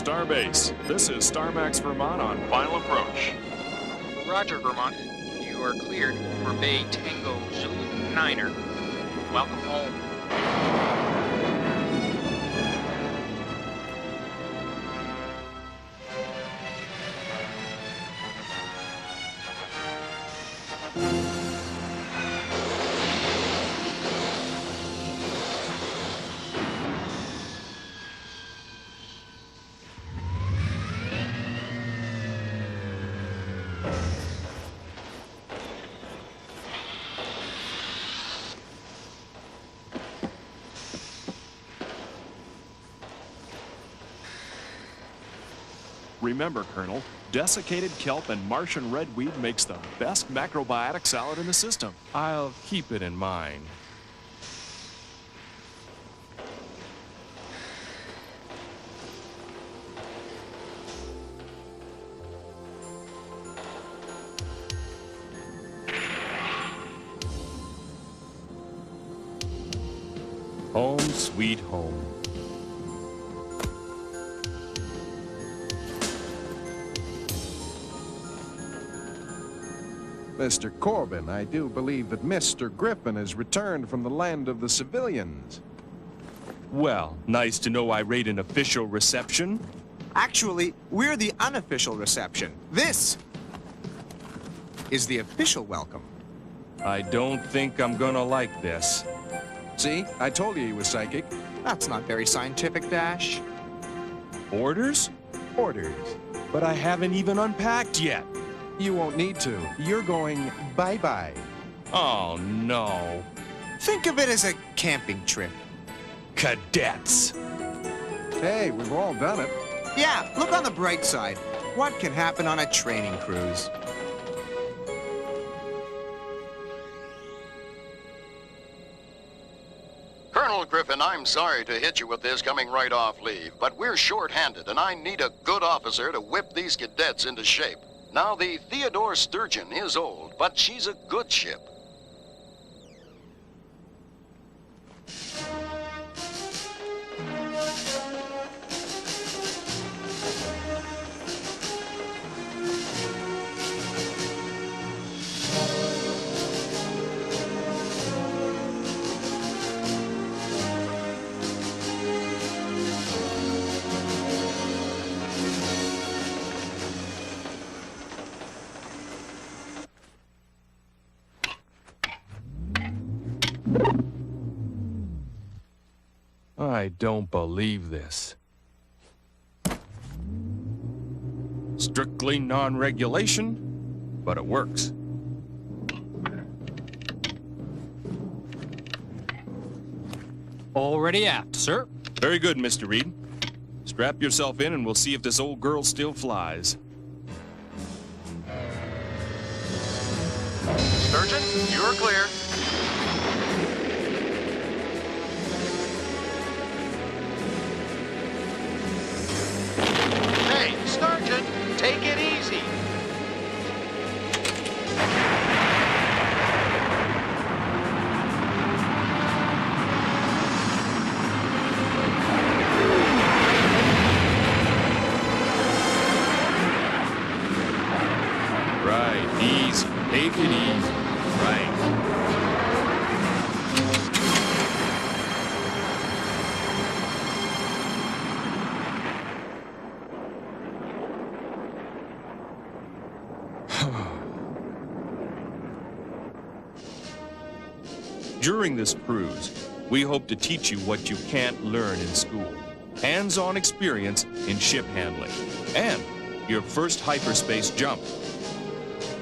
Starbase, this is Starmax Vermont on final approach. Roger, Vermont. You are cleared for Bay Tango Zulu 9er. Welcome home. Remember, Colonel, desiccated kelp and Martian redweed makes the best macrobiotic salad in the system. I'll keep it in mind. Home sweet home. Mr. Corbin, I do believe that Mr. Griffin has returned from the land of the civilians. Well, nice to know I rate an official reception. Actually, we're the unofficial reception. This is the official welcome. I don't think I'm gonna like this. See? I told you he was psychic. That's not very scientific, Dash. Orders? Orders. But I haven't even unpacked yet. You won't need to. You're going bye-bye. Oh, no. Think of it as a camping trip. Cadets. Hey, we've all done it. Yeah, look on the bright side. What can happen on a training cruise? Colonel Griffin, I'm sorry to hit you with this coming right off leave, but we're short-handed, and I need a good officer to whip these cadets into shape. Now, the Theodore Sturgeon is old, but she's a good ship. I don't believe this. Strictly non-regulation, but it works. Already aft, sir. Very good, Mr. Reed. Strap yourself in and we'll see if this old girl still flies. Sturgeon, you're clear. Hey, Sturgeon, take it easy. Right, easy. Take it easy. Right. During this cruise, we hope to teach you what you can't learn in school. Hands-on experience in ship handling. And your first hyperspace jump.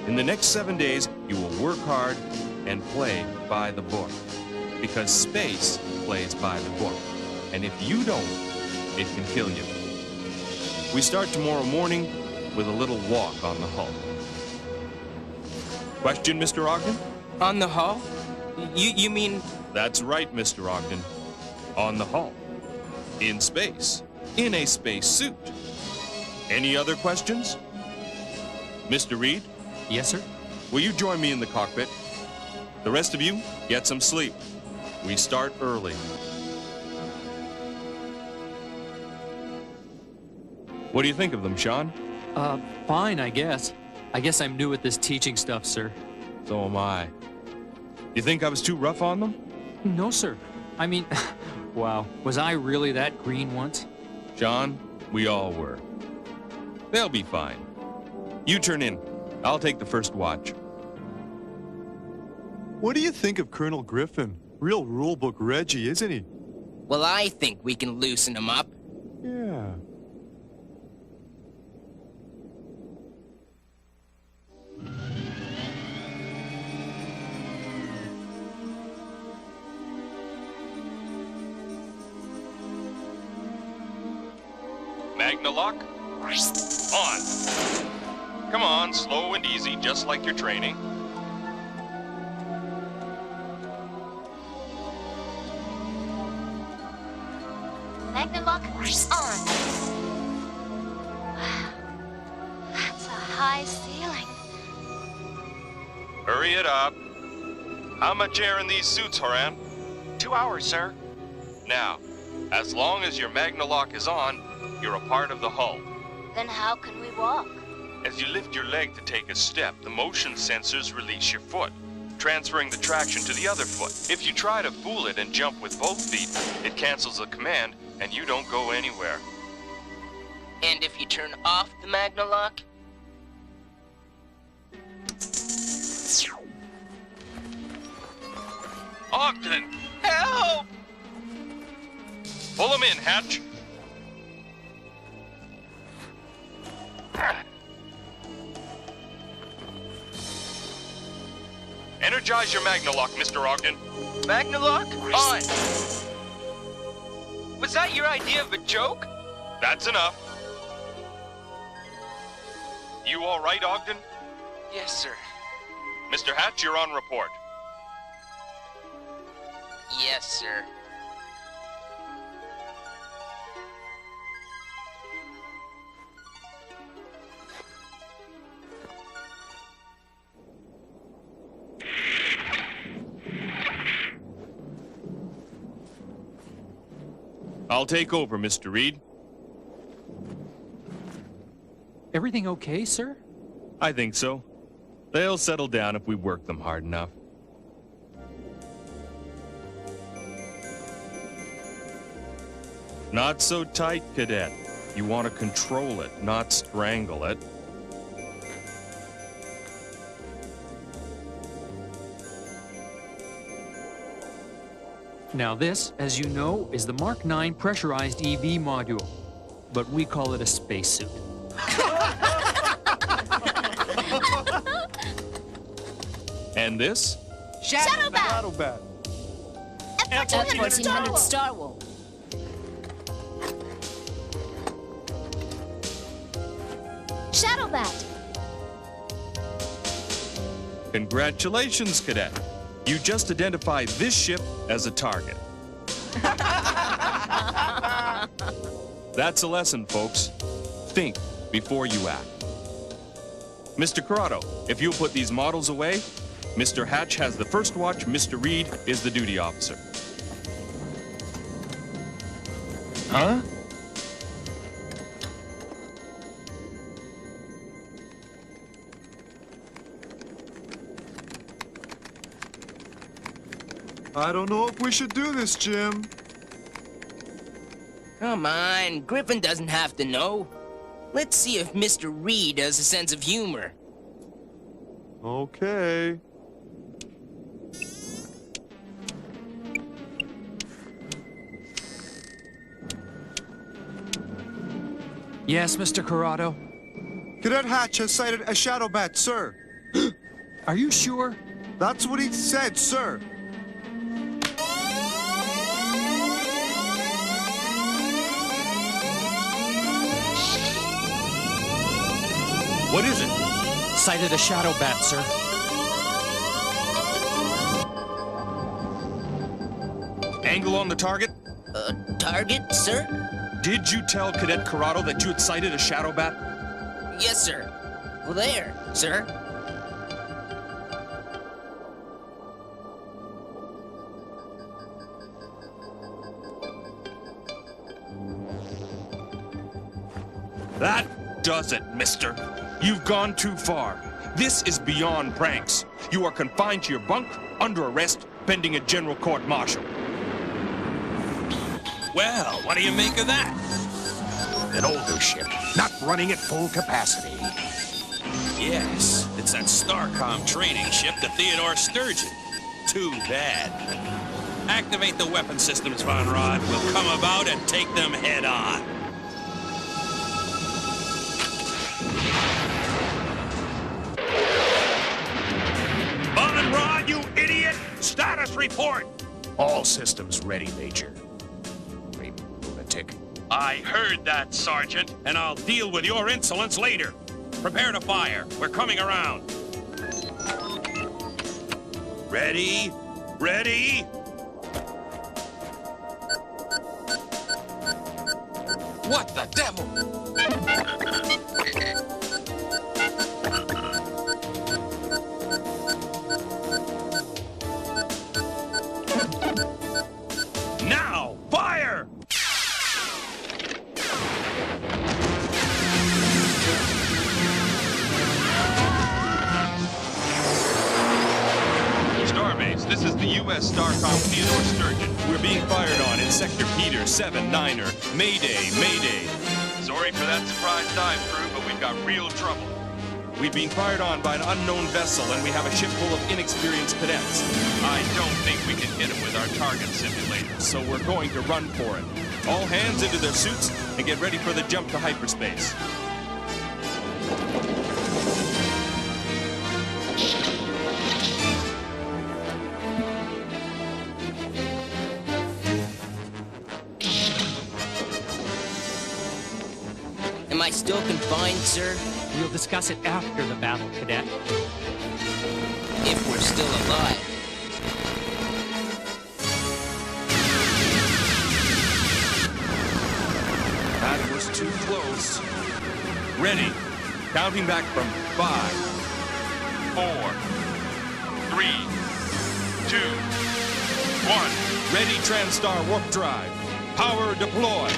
In the next 7 days, you will work hard and play by the book. Because space plays by the book. And if you don't, it can kill you. We start tomorrow morning with a little walk on the hull. Question, Mr. Ogden? On the hull? You mean... That's right, Mr. Ogden. On the hull. In space. In a space suit. Any other questions? Mr. Reed? Yes, sir. Will you join me in the cockpit? The rest of you, get some sleep. We start early. What do you think of them, Sean? Fine, I guess. I guess I'm new at this teaching stuff, sir. So am I. You think I was too rough on them? No, sir. I mean, wow, was I really that green once? Sean, we all were. They'll be fine. You turn in. I'll take the first watch. What do you think of Colonel Griffin? Real rulebook Reggie, isn't he? Well, I think we can loosen him up. Yeah. Magna lock? On. Come on, slow and easy, just like your training. Magnalock on. That's a high ceiling. Hurry it up. How much air in these suits, Horan? 2 hours, sir. Now, as long as your Magna lock is on, you're a part of the hull. Then how can we walk? As you lift your leg to take a step, the motion sensors release your foot, transferring the traction to the other foot. If you try to fool it and jump with both feet, it cancels the command and you don't go anywhere. And if you turn off the Magna lock? Ogden! Help! Pull him in, Hatch. Energize your Magna lock, Mr. Ogden. Magna lock on. Was that your idea of a joke? That's enough. You all right, Ogden? Yes, sir. Mr. Hatch, you're on report. Yes, sir. I'll take over, Mr. Reed. Everything okay, sir? I think so. They'll settle down if we work them hard enough. Not so tight, Cadet. You want to control it, not strangle it. Now this, as you know, is the Mark 9 pressurized EV module, but we call it a spacesuit. And this? Shadowbat! Shadowbat. F-1400 Star Wolf. Shadowbat! Congratulations, Cadet. You just identified this ship as a target. That's a lesson, folks. Think before you act. Mr. Corrado, if you'll put these models away, Mr. Hatch has the first watch, Mr. Reed is the duty officer. Huh? I don't know if we should do this, Jim. Come on, Griffin doesn't have to know. Let's see if Mr. Reed has a sense of humor. Okay. Yes, Mr. Corrado? Cadet Hatch has sighted a Shadowbat, sir. Are you sure? That's what he said, sir. What is it? Sighted a shadow bat, sir. Angle on the target? Target, sir? Did you tell Cadet Corrado that you had sighted a shadow bat? Yes, sir. Well, there, sir. That does it, mister. You've gone too far. This is beyond pranks. You are confined to your bunk, under arrest, pending a general court-martial. Well, what do you make of that? An older ship, not running at full capacity. Yes, it's that STARCOM training ship, the Theodore Sturgeon. Too bad. Activate the weapon systems, Von Rod. We'll come about and take them head on. Von Rod, you idiot! Status report! All systems ready, Major. Wait, lunatic. I heard that, Sergeant, and I'll deal with your insolence later. Prepare to fire. We're coming around. Ready? Ready? What the devil? Now, fire! Starbase, this is the U.S. STARCOM Theodore Sturgeon. We're being fired on in Sector Peter 7-9er. Mayday, mayday. Sorry for that surprise dive, crew, but we've got real trouble. We've been fired on by an unknown vessel, and we have a ship full of inexperienced cadets. I don't think we can hit them with our target simulator, so we're going to run for it. All hands into their suits and get ready for the jump to hyperspace. Am I still confined, sir? We'll discuss it after the battle, Cadet. If we're still alive. That was too close. Ready. Counting back from 5, 4, 3, 2, 1. Ready, TranStar warp drive. Power deploy.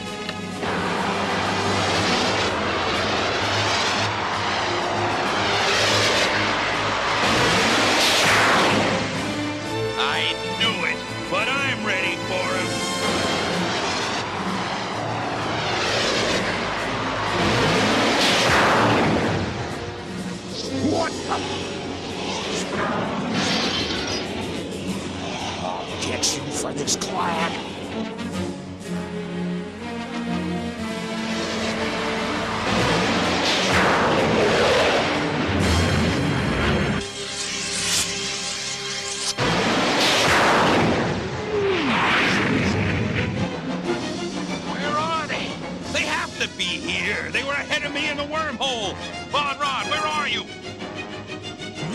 I knew it, but I'm ready for him. What the? I'll get you for this clack. Where are they? They have to be here. They were ahead of me in the wormhole. Von Rod, where are you?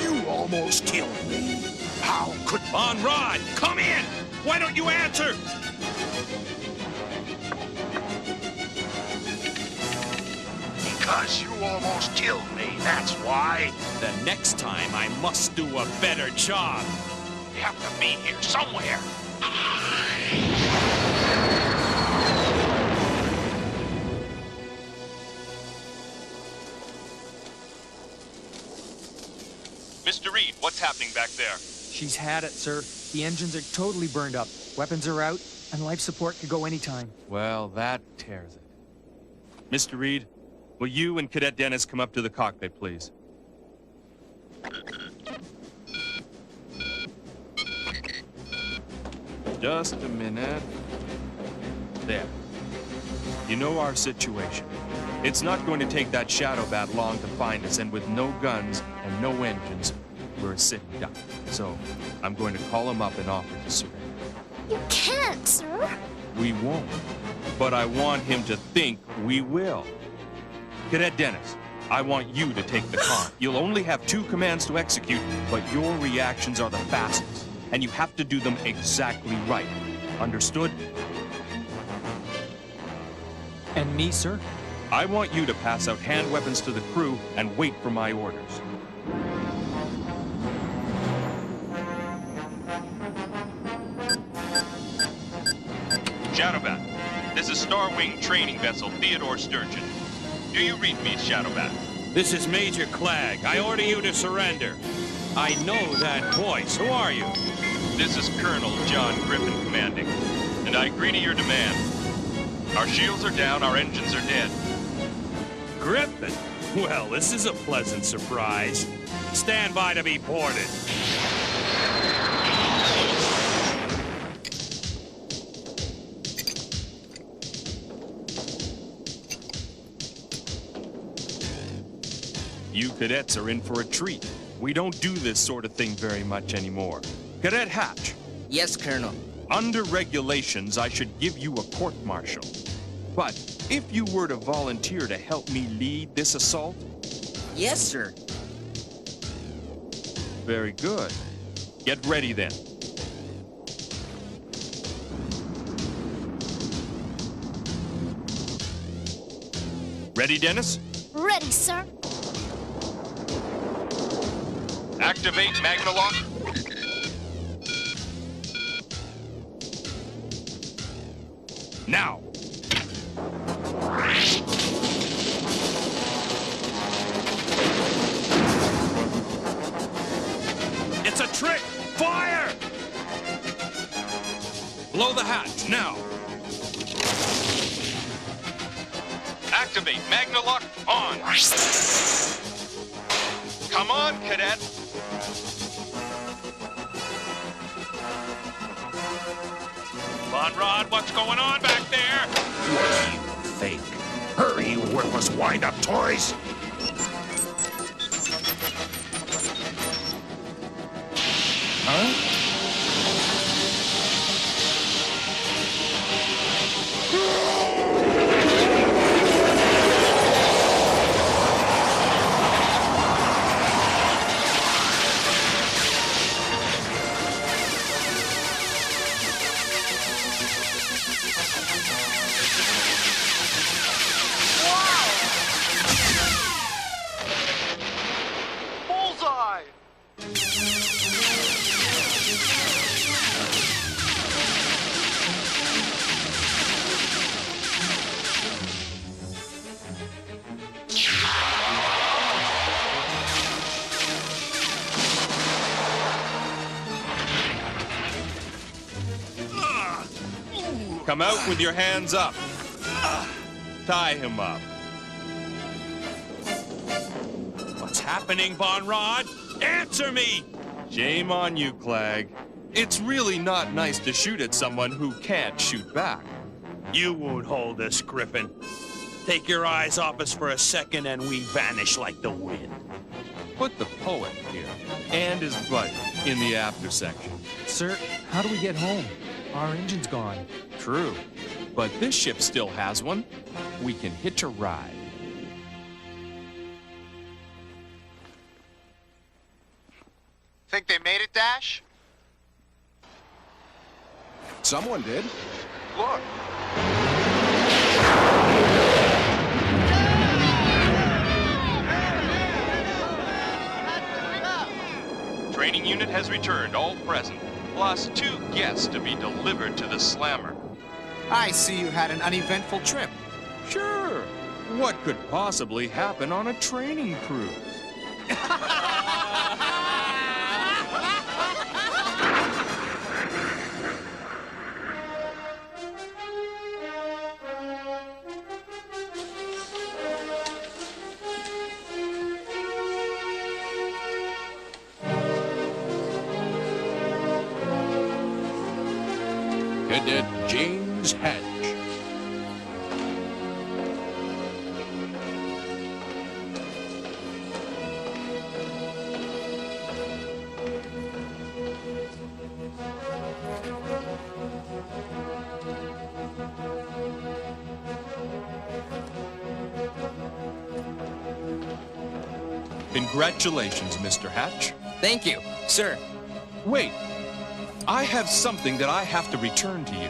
You almost killed me. How could... Von Rod, come in! Why don't you answer? Because you almost killed me, that's why. The next time I must do a better job. You have to be here somewhere. Mr. Reed, what's happening back there? She's had it, sir. The engines are totally burned up. Weapons are out, and life support could go anytime. Well, that tears it. Mr. Reed, will you and Cadet Dennis come up to the cockpit, please? Just a minute. There. You know our situation. It's not going to take that shadow bat long to find us, and with no guns and no engines, we're a sitting duck. So, I'm going to call him up and offer to surrender. You can't, sir. We won't. But I want him to think we will. Cadet Dennis, I want you to take the con. You'll only have 2 commands to execute, but your reactions are the fastest. And you have to do them exactly right. Understood? And me, sir? I want you to pass out hand weapons to the crew and wait for my orders. Shadowbat, this is Star Wing training vessel Theodore Sturgeon. Do you read me, Shadowbat? This is Major Clag. I order you to surrender. I know that voice. Who are you? This is Colonel John Griffin commanding, and I agree to your demand. Our shields are down, our engines are dead. Griffin? Well, this is a pleasant surprise. Stand by to be boarded. You cadets are in for a treat. We don't do this sort of thing very much anymore. Cadet Hatch. Yes, Colonel. Under regulations, I should give you a court-martial. But if you were to volunteer to help me lead this assault... Yes, sir. Very good. Get ready, then. Ready, Dennis? Ready, sir. Activate Magnalock. Now. It's a trick! Fire! Blow the hatch, now. Activate Magnalock on. Come on, cadet. Von Rod, what's going on back there? What do you think? Hurry, you worthless wind-up toys! Huh? Come out with your hands up. Tie him up. What's happening, Von Rod? Answer me! Shame on you, Clag. It's really not nice to shoot at someone who can't shoot back. You won't hold us, Griffin. Take your eyes off us for a second and we vanish like the wind. Put the poet here and his buddy in the after section. Sir, how do we get home? Our engine's gone. True, but this ship still has one. We can hitch a ride. Think they made it, Dash? Someone did. Look. Training unit has returned, all present, plus 2 guests to be delivered to the slammer. I see you had an uneventful trip. Sure. What could possibly happen on a training cruise? Cadet James Hatch. Congratulations, Mr. Hatch. Thank you, sir. Wait, I have something that I have to return to you.